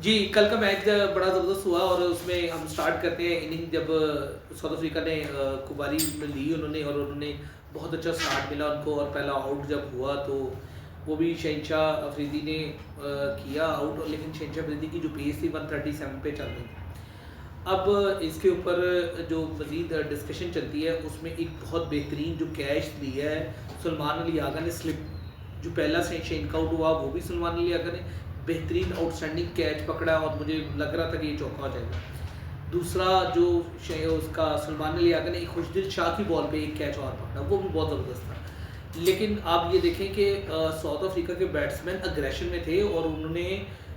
जी, कल का मैच बड़ा ज़बरदस्त हुआ और उसमें हम स्टार्ट करते हैं इनिंग जब साउथ अफ्रीका ने कुबारी में ली उन्होंने और उन्होंने बहुत अच्छा स्टार्ट मिला उनको और पहला आउट जब हुआ तो वो भी शहनशाह अफरीदी ने किया आउट, लेकिन शहनशाह अफरीदी की जो पेस थी 137 पे चल रही थी। अब इसके ऊपर जो मज़ीद डिस्कशन चलती है उसमें एक बहुत बेहतरीन जो कैच दिया है सलमान अली आगा ने, स्लिप जो पहला से शेन आउट हुआ वो भी सलमान अली आगा ने बेहतरीन आउटस्टैंडिंग कैच पकड़ा और मुझे लग रहा था कि ये चौका हो जाएगा। दूसरा जो उसका सलमान अली आगा ने एक खुशदिल शाह की बॉल पे एक कैच और पकड़ा, वो भी बहुत ज़बरदस्त था। लेकिन आप ये देखें कि साउथ अफ्रीका के बैट्समैन अग्रेशन में थे और उन्होंने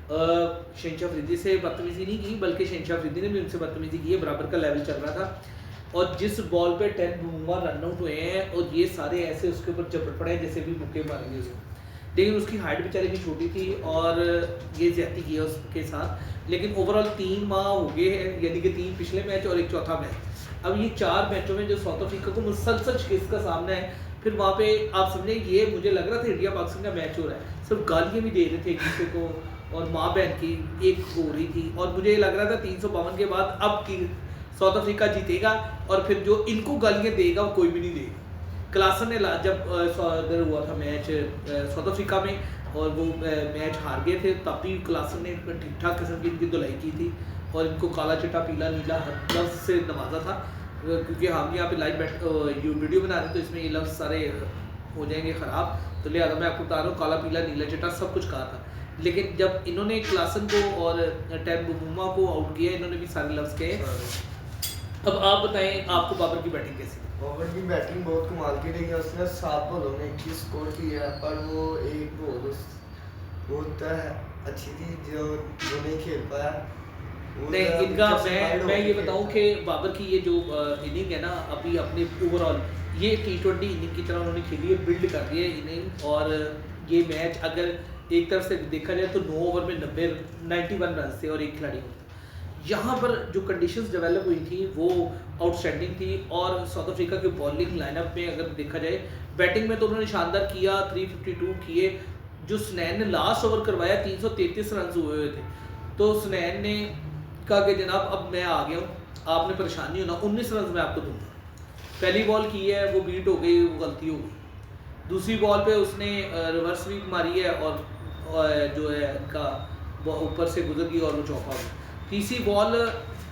शहनशाह अफरीदी से बदतमीज़ी नहीं की, बल्कि शहनशाह अफरीदी ने भी उनसे बदतमीज़ी की है। बराबर का लेवल चल रहा था और जिस बॉल पे 10 बुमराह रन आउट हुए हैं और ये सारे ऐसे उसके ऊपर चपट पड़े हैं जैसे भी मुक्के मारेंगे उसको, लेकिन उसकी हाइट बेचारे की छोटी थी और ये ज्यादती की है उसके साथ। लेकिन ओवरऑल 3 माह हो गए हैं, यानी कि 3 पिछले मैच और एक चौथा मैच। अब ये 4 मैचों में जो साउथ अफ्रीका को मुसलसल शिकस्त का सामना है, फिर वहाँ पे आप समझे ये मुझे लग रहा था इंडिया पाकिस्तान का मैच हो रहा है, सिर्फ गालियाँ भी दे रहे थे एक दूसरे को और माँ बहन की एक हो रही थी और मुझे लग रहा था 352 के बाद अब की साउथ अफ्रीका जीतेगा और फिर जो इनको गालियाँ देगा वो कोई भी नहीं देगा। क्लासन ने जब इधर हुआ था मैच साउथ अफ्रीका में और वो मैच हार गए थे, तब भी क्लासन ने ठीक ठाक किस्म की इनकी धुलाई की थी और इनको काला चिट्टा पीला नीला हर लफ्ज़ से नवाजा था। क्योंकि हम यहाँ पे लाइव वीडियो बना रहे हैं तो इसमें ये लफ्ज़ सारे हो जाएंगे ख़राब, तो लिहाजा मैं आपको बता रहा हूँ काला पीला नीला चिट्टा सब कुछ कहा था। लेकिन जब इन्होंने क्लासन को और टेन बुमा को आउट किया, इन्होंने भी सारे लफ्ज़ कहे। अब आप बताएं आपको बाबर की बैटिंग कैसी? ओवर की बैटिंग बहुत कमाल की रही है। उसने 7 बॉलों में 21 स्कोर किया है, पर वो एक बॉल बहुत अच्छी थी जो नहीं खेल पाया। नहीं, इनका मैं ये बताऊं कि बाबर की ये जो इनिंग है ना अभी अपने ओवरऑल ये T20 इनिंग की तरह उन्होंने खेली है, बिल्ड कर रही है इनिंग। और ये मैच अगर एक तरफ से देखा जाए तो 9 ओवर में 91 रन थे और एक खिलाड़ी होता। यहाँ पर जो कंडीशंस डेवलप हुई थी वो आउटस्टैंडिंग थी और साउथ अफ्रीका के बॉलिंग लाइनअप में अगर देखा जाए, बैटिंग में तो उन्होंने शानदार किया, 352 किए। जो स्नैन ने लास्ट ओवर करवाया 333 रन हुए हुए थे, तो स्नैन ने कहा कि जनाब अब मैं आ गया हूँ, आपने परेशानी होना, 19 रन मैं आपको दूंगा। पहली बॉल की है वो बीट हो गई, वो गलती हो गई। दूसरी बॉल पे उसने रिवर्स स्वीप मारी है और जो है इनका ऊपर से गुजर गई और वो चौका हो गया। तीसरी बॉल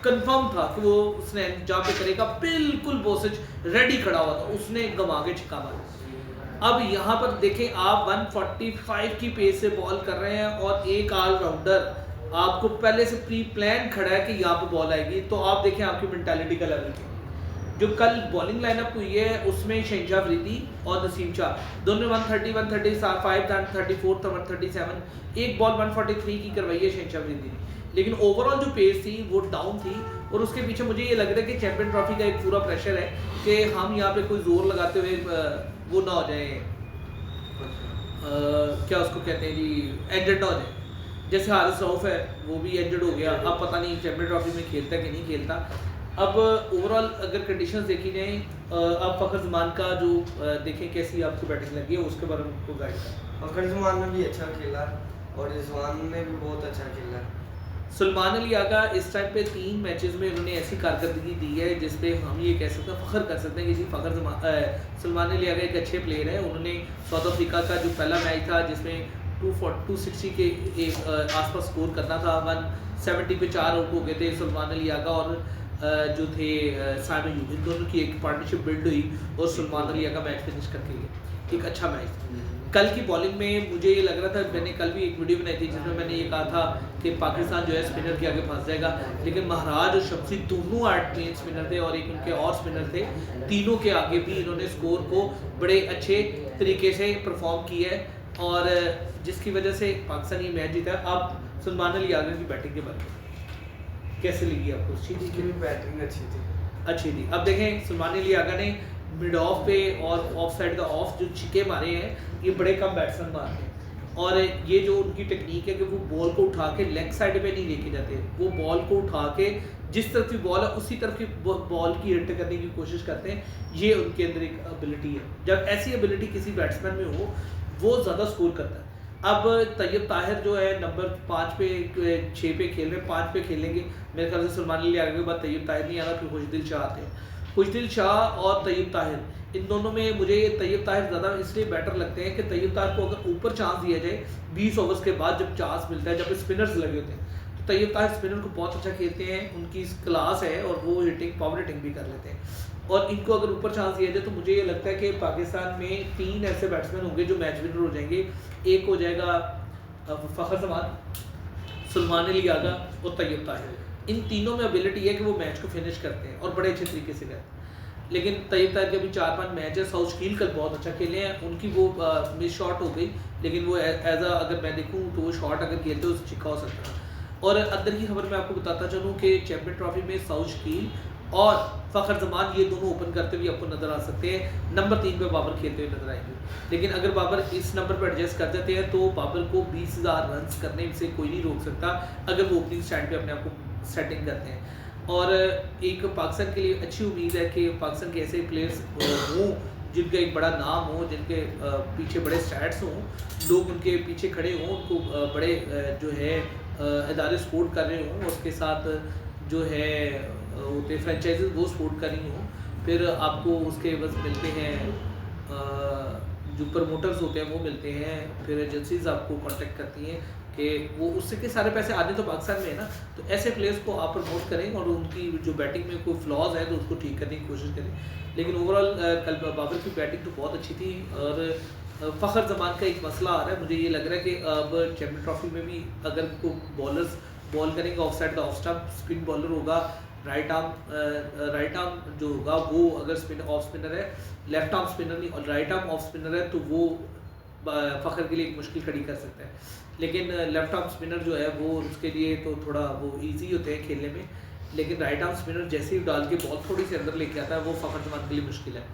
कंफर्म था कि वो उसने जहाँ पे करेगा, बिल्कुल बोसिच रेडी खड़ा हुआ था, उसने गंवा के छिक्का मारा। अब यहाँ पर देखें आप 145 की पेस से बॉल कर रहे हैं और एक ऑलराउंडर आपको पहले से प्री प्लान खड़ा है कि यहाँ पे बॉल आएगी, तो आप देखें आपकी मेंटालिटी का लेवल क्या। जो कल बॉलिंग लाइनअप हुई है उसमें शहनशाह अफरीदी और नसीम शाह दोनों 130, 135, 134, 137, एक बॉल 143 की करवाई है शहनशाह अफरीदी ने। लेकिन ओवरऑल जो पेस थी वो डाउन थी और उसके पीछे मुझे ये लग रहा है कि चैंपियन ट्रॉफी का एक पूरा प्रेशर है कि हम यहाँ पे कोई जोर लगाते हुए वो ना हो जाए, क्या उसको कहते हैं जी, इंजर्ड ना हो जाए। जैसे हारिस रऊफ है वो भी इंजर्ड हो गया, अब पता नहीं चैंपियन ट्रॉफी में खेलता कि नहीं खेलता। अब ओवरऑल अगर कंडीशंस देखी जाए, अब फ़खर जमान का जो देखें कैसी आपको बैटिंग लगी है उसके बारे में आपको गाइड करें। फ़खर जमान ने भी अच्छा खेला और रिजवान ने भी बहुत अच्छा खेला। सलमान अली आगा इस टाइम पे 3 मैचेस में उन्होंने ऐसी कारकर्दगी दी है जिस पे हम ये कह सकते हैं, फ़ख्र कर सकते हैं कि जी सलमान अली आगा एक अच्छे प्लेयर हैं। उन्होंने साउथ अफ्रीका का जो पहला मैच था जिसमें 260 के एक आसपास स्कोर करना था, 170 पे 4 आउट हो गए थे सलमान अली आगा और जो थे साइमन यूजिन, दोनों की एक पार्टनरशिप बिल्ड हुई और सलमान अली आगा मैच फिनिश करके गए। एक अच्छा मैच। कल की बॉलिंग में मुझे ये लग रहा था, मैंने कल भी एक वीडियो बनाई थी जिसमें मैंने ये कहा था कि पाकिस्तान जो है स्पिनर के आगे फंस जाएगा, लेकिन महाराज और शमसी दोनों 8 मेन स्पिनर थे और एक उनके और स्पिनर थे, तीनों के आगे भी इन्होंने स्कोर को बड़े अच्छे तरीके से परफॉर्म किया है और जिसकी वजह से पाकिस्तान ये मैच जीता। अब सलमान अली आगा की बैटिंग के बारे में कैसे लगी आपको? उसकी भी बैटिंग अच्छी थी। अब देखें सलमान अली आगा ने मिड ऑफ पे और ऑफ साइड का ऑफ जो छिके मारे हैं, ये बड़े कम बैट्समैन मारते हैं और ये जो उनकी टेक्निक है कि वो बॉल को उठा के लेग साइड पे नहीं लेके जाते, वो बॉल को उठा के जिस तरफ की बॉल है उसी तरफ की बॉल की हिट करने की कोशिश करते हैं। ये उनके अंदर एक एबिलिटी है, जब ऐसी एबिलिटी किसी बैट्समैन में हो वो ज़्यादा स्कोर करता है। अब तैयब ताहिर जो है नंबर 5 पे 6 पे खेल रहे हैं, 5 पे खेलेंगे मेरे ख्याल से। सलमान अली आगे के बाद तैयब ताहिर नहीं आना, फिर खुशदिल शाह आते हैं। खुशदिल शाह और तैयब ताहिर, इन दोनों में मुझे तैयब ताहिर ज़्यादा इसलिए बेटर लगते हैं कि तैयब ताहिर को अगर ऊपर चांस दिया जाए 20 ओवर्स के बाद, जब चांस मिलता है, जब स्पिनर्स लगे होते हैं, तो तैयब ताहिर स्पिनर को बहुत अच्छा खेलते हैं, उनकी क्लास है और वो हिटिंग पावर हिटिंग भी कर लेते हैं। और इनको अगर ऊपर चांस दिया जाए तो मुझे ये लगता है कि पाकिस्तान में 3 ऐसे बैट्समैन होंगे जो मैच विनर हो जाएंगे। एक हो जाएगा फ़खर जमान, सलमान अली आगा और तैयब ताहिर। इन तीनों में एबिलिटी है कि वो मैच को फिनिश करते हैं और बड़े अच्छे तरीके से करते हैं। लेकिन तैयब ताहिर के अभी 4-5 मैच है, साउथ शील्ड कल बहुत अच्छा खेले हैं, उनकी वो मिस शॉट हो गई, लेकिन वो एज अगर मैं देखूँ तो वो शॉट अगर खेलते तो चिक्का हो सकता है। और अंदर की खबर मैं आपको बताता चलूँ कि चैम्पियन ट्रॉफी में साउथ शील्ड और फ़खर जमान ये दोनों ओपन करते हुए आपको नज़र आ सकते हैं। नंबर 3 पे बाबर खेलते हुए नजर आएंगे। लेकिन अगर बाबर इस नंबर पर एडजस्ट कर देते हैं तो बाबर को 20,000 रन करने से कोई नहीं रोक सकता, अगर वो ओपनिंग स्टैंड पे अपने आप को सेटिंग करते हैं। और एक पाकिस्तान के लिए अच्छी उम्मीद है कि पाकिस्तान के ऐसे प्लेयर्स हों जिनका एक बड़ा नाम हो, जिनके पीछे बड़े स्टैट्स हों, लोग उनके पीछे खड़े हों, उनको बड़े जो है इदारे सपोर्ट कर रहे हों, उसके साथ जो है होते फ्रेंचाइजीज वो सपोर्ट कर रही हों। फिर आपको उसके बस मिलते हैं जो प्रमोटर्स होते हैं वो मिलते हैं, फिर एजेंसीज आपको कांटेक्ट करती हैं कि वो उससे के सारे पैसे आने तो पाकिस्तान में है ना, तो ऐसे प्लेयर्स को आप प्रमोट करें और उनकी जो बैटिंग में कोई फ्लॉज है तो उसको ठीक करने की कोशिश करें। लेकिन ओवरऑल कल बाबर की बैटिंग तो बहुत अच्छी थी। और फ़खर जमान का एक मसला आ रहा है, मुझे ये लग रहा है कि अब चैम्पियन ट्रॉफी में भी अगर को बॉलर्स बॉल करेंगे of side the off stump, spin bowler होगा, राइट आर्म जो होगा वो अगर ऑफ स्पिनर है, लेफ्ट आर्म स्पिनर नहीं और राइट आर्म ऑफ स्पिनर है, तो वो फ़खर के लिए एक मुश्किल खड़ी कर सकता है। लेकिन लेफ्ट आर्म स्पिनर जो है वो उसके लिए तो थोड़ा वो इजी होते हैं खेलने में, लेकिन राइट आर्म स्पिनर जैसे ही डाल के बॉल थोड़ी सी अंदर लेके आता है वो फ़खर जमान के लिए मुश्किल है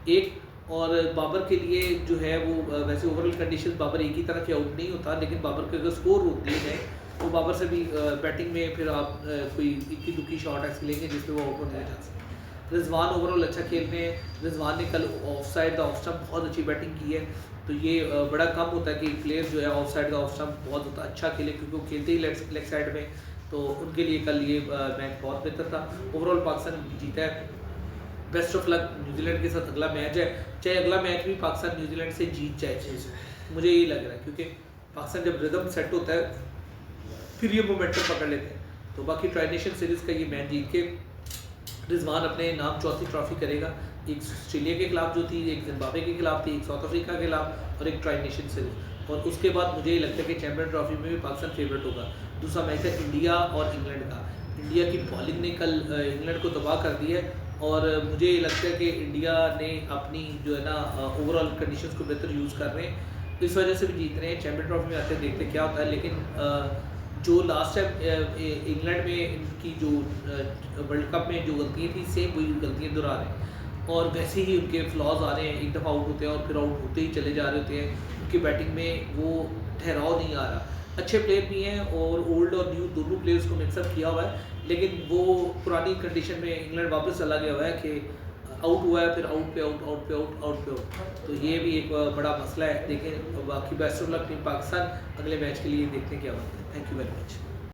एक। और बाबर के लिए जो है वो वैसे ओवरऑल कंडीशन बाबर एक ही तरह के आउट नहीं होता, लेकिन बाबर के अगर स्कोर होते हैं तो बाबर से भी बैटिंग में फिर आप कोई इक्की दुक्की शॉट ऐसे लेंगे जिसमें वो आउट होने जा सकते। रिजवान ओवरऑल अच्छा खेल रहे हैं। रिजवान ने कल of side the off stump बहुत अच्छी बैटिंग की है, तो ये बड़ा कम होता है कि प्लेयर जो है of side the off stump बहुत अच्छा खेले, क्योंकि वो खेलते ही लेग साइड में, तो उनके लिए कल ये मैच बहुत बेहतर था। ओवरऑल पाकिस्तान जीता है, बेस्ट ऑफ लक। न्यूजीलैंड के साथ अगला मैच है, चाहे अगला मैच भी पाकिस्तान न्यूजीलैंड से जीत जाए, मुझे यही लग रहा है, क्योंकि पाकिस्तान जब रिदम सेट होता है फिर ये मोमेंटम पकड़ लेते हैं। तो बाकी ट्राई नेशन सीरीज़ का ये मैच जीत के रिजवान अपने नाम चौथी ट्रॉफी करेगा, एक ऑस्ट्रेलिया के खिलाफ जो थी, एक जिम्बाब्वे के खिलाफ थी, एक साउथ अफ्रीका के खिलाफ और एक ट्राई नेशन सीरीज। और उसके बाद मुझे ये लगता है कि चैम्पियन ट्रॉफी में भी पाकिस्तान फेवरेट होगा। दूसरा मैच है इंडिया और इंग्लैंड का। इंडिया की बॉलिंग ने कल इंग्लैंड को तबाह कर दिया है, और मुझे ये लगता है कि इंडिया ने अपनी जो है ना ओवरऑल कंडीशंस को बेहतर यूज़ कर रहे हैं, इस वजह से भी जीत रहे हैं। चैम्पियन ट्रॉफी में आते देखते क्या होता है, लेकिन जो लास्ट टाइम इंग्लैंड में इनकी जो वर्ल्ड कप में जो गलतियाँ थी सेम वही गलतियाँ दोहरा रहे हैं, और वैसे ही उनके फ्लॉज आ रहे हैं, एक दफ़ा आउट होते हैं और फिर आउट होते ही चले जा रहे होते हैं, उनकी बैटिंग में वो ठहराव नहीं आ रहा। अच्छे प्लेयर भी हैं और ओल्ड और न्यू दोनों प्लेयर्स को मिक्सअप किया हुआ है, लेकिन वो पुरानी कंडीशन में इंग्लैंड वापस चला गया हुआ है कि आउट हुआ है फिर आउट पे आउट, आउट पे आउट, आउट पे आउट, तो ये भी एक बड़ा मसला है। देखें, बाकी best of luck team Pakistan, अगले मैच के लिए देखते हैं क्या होता है। Thank you very much.